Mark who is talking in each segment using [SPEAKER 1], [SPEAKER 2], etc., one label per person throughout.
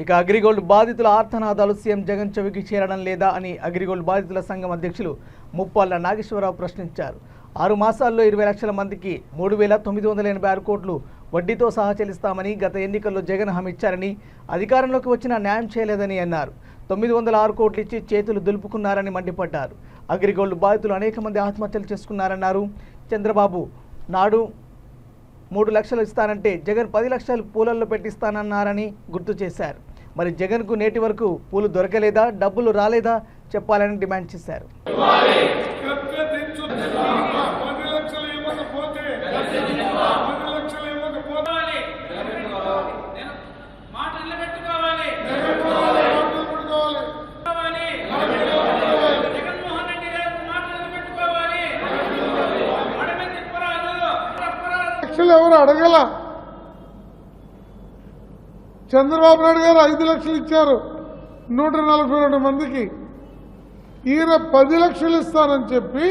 [SPEAKER 1] ఇక అగ్రిగోల్డ్ బాధితుల ఆర్తనాదాలు సీఎం జగన్ చెవికి చేరడం లేదా అని అగ్రిగోల్డ్ బాధితుల సంఘం అధ్యక్షులు ముప్పాళ్ల నాగేశ్వరరావు ప్రశ్నించారు. 6 మాసాల్లో 20 లక్షల మందికి 3,986 కోట్లు వడ్డీతో సహా చెల్లిస్తామని గత ఎన్నికల్లో జగన్ హామీ ఇచ్చారని, అధికారంలోకి వచ్చినా న్యాయం చేయలేదని అన్నారు. 906 కోట్లు ఇచ్చి చేతులు దులుపుకున్నారని మండిపడ్డారు. అగ్రిగోల్డ్ బాధితులు అనేక మంది ఆత్మహత్యలు చేసుకున్నారన్నారు. చంద్రబాబు నాడు 3 లక్షలు ఇస్తానంటే జగన్ 10 లక్షలు పూలల్లో పెట్టిస్తానన్నారని గుర్తు చేశారు. మరి జగన్కు నేటి వరకు పూలు దొరకలేదా, డబ్బులు రాలేదా చెప్పాలని డిమాండ్ చేశారు.
[SPEAKER 2] ఎవరు అడగల. చంద్రబాబు నాయుడు గారు 5 లక్షలు ఇచ్చారు 142 మందికి. ఈయన 10 లక్షలు ఇస్తానని చెప్పి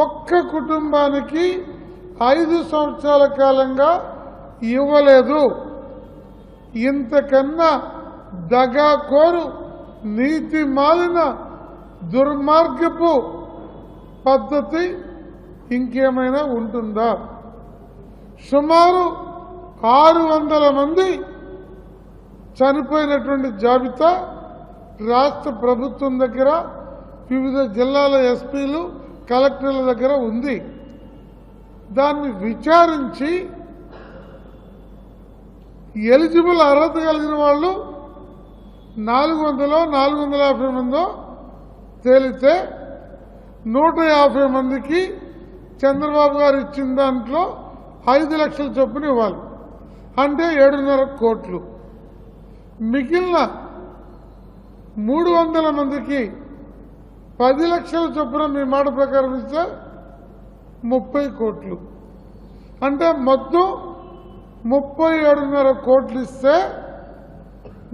[SPEAKER 2] ఒక్క కుటుంబానికి 5 సంవత్సరాల కాలంగా ఇవ్వలేదు. ఇంతకన్నా దగాకోరు, నీతి మాలిన దుర్మార్గపు పద్ధతి ఇంకేమైనా ఉంటుందా? సుమారు 600 మంది చనిపోయినటువంటి జాబితా రాష్ట్ర ప్రభుత్వం దగ్గర, వివిధ జిల్లాల ఎస్పీలు, కలెక్టర్ల దగ్గర ఉంది. దాన్ని విచారించి ఎలిజిబుల్ అర్హత కలిగిన వాళ్ళు 400 450 మందో తేలితే 150 మందికి చంద్రబాబు గారు ఇచ్చిన దాంట్లో 5 లక్షల చొప్పున ఇవ్వాలి. అంటే 7.5 కోట్లు. మిగిలిన 300 మందికి 10 లక్షల చొప్పున మీ మాట ప్రకారం ఇస్తే 30 కోట్లు. అంటే మొత్తం 37.5 కోట్లు ఇస్తే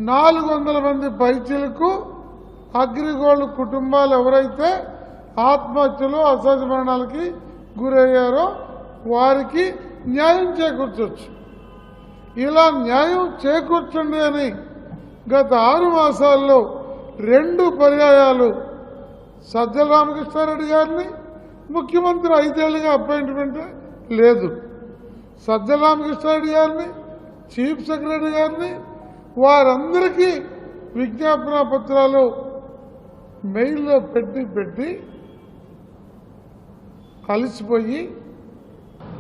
[SPEAKER 2] 400 మంది పైచీలకు అగ్రిగోల్డ్ కుటుంబాలు ఎవరైతే ఆత్మహత్యలు, అసహజ మరణాలకి గురయ్యారో వారికి న్యాయం చేకూర్చవచ్చు. ఇలా న్యాయం చేకూర్చండి అని గత 6 మాసాల్లో 2 పర్యాయాలు సజ్జల రామకృష్ణారెడ్డి గారిని ముఖ్యమంత్రి 5 ఏళ్లుగా అపాయింట్మెంట్ లేదు. సజ్జల రామకృష్ణారెడ్డి గారిని, చీఫ్ సెక్రటరీ గారిని, వారందరికీ విజ్ఞాపన పత్రాలు మెయిల్లో పెట్టి కలిసిపోయి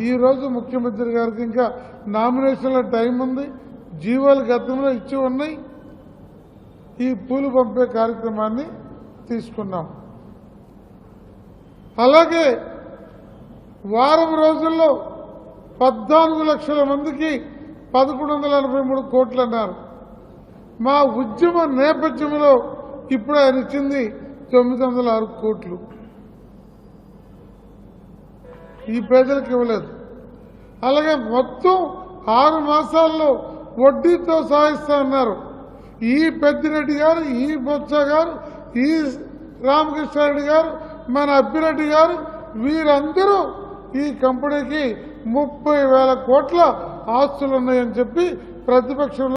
[SPEAKER 2] ఈరోజు ముఖ్యమంత్రి గారికి ఇంకా నామినేషన్ల టైం ఉంది, జీవోలు గతంలో ఇచ్చి ఉన్నాయి. ఈ పూలు పంపే కార్యక్రమాన్ని తీసుకున్నాం. అలాగే వారం రోజుల్లో 14 లక్షల మందికి 1183 కోట్లు అన్నారు. మా ఉద్యమ నేపథ్యంలో ఇప్పుడు ఆయన ఇచ్చింది 906 కోట్లు. ఈ పేదలకు ఇవ్వలేదు. అలాగే మొత్తం 6 మాసాల్లో వడ్డీతో సాగిస్తా అన్నారు. ఈ పెద్దిరెడ్డి గారు, ఈ బొత్స గారు, ఈ రామకృష్ణారెడ్డి గారు, మన అప్పిరెడ్డి గారు, వీరందరూ ఈ కంపెనీకి 30,000 కోట్ల ఆస్తులు ఉన్నాయని చెప్పి ప్రతిపక్షంలో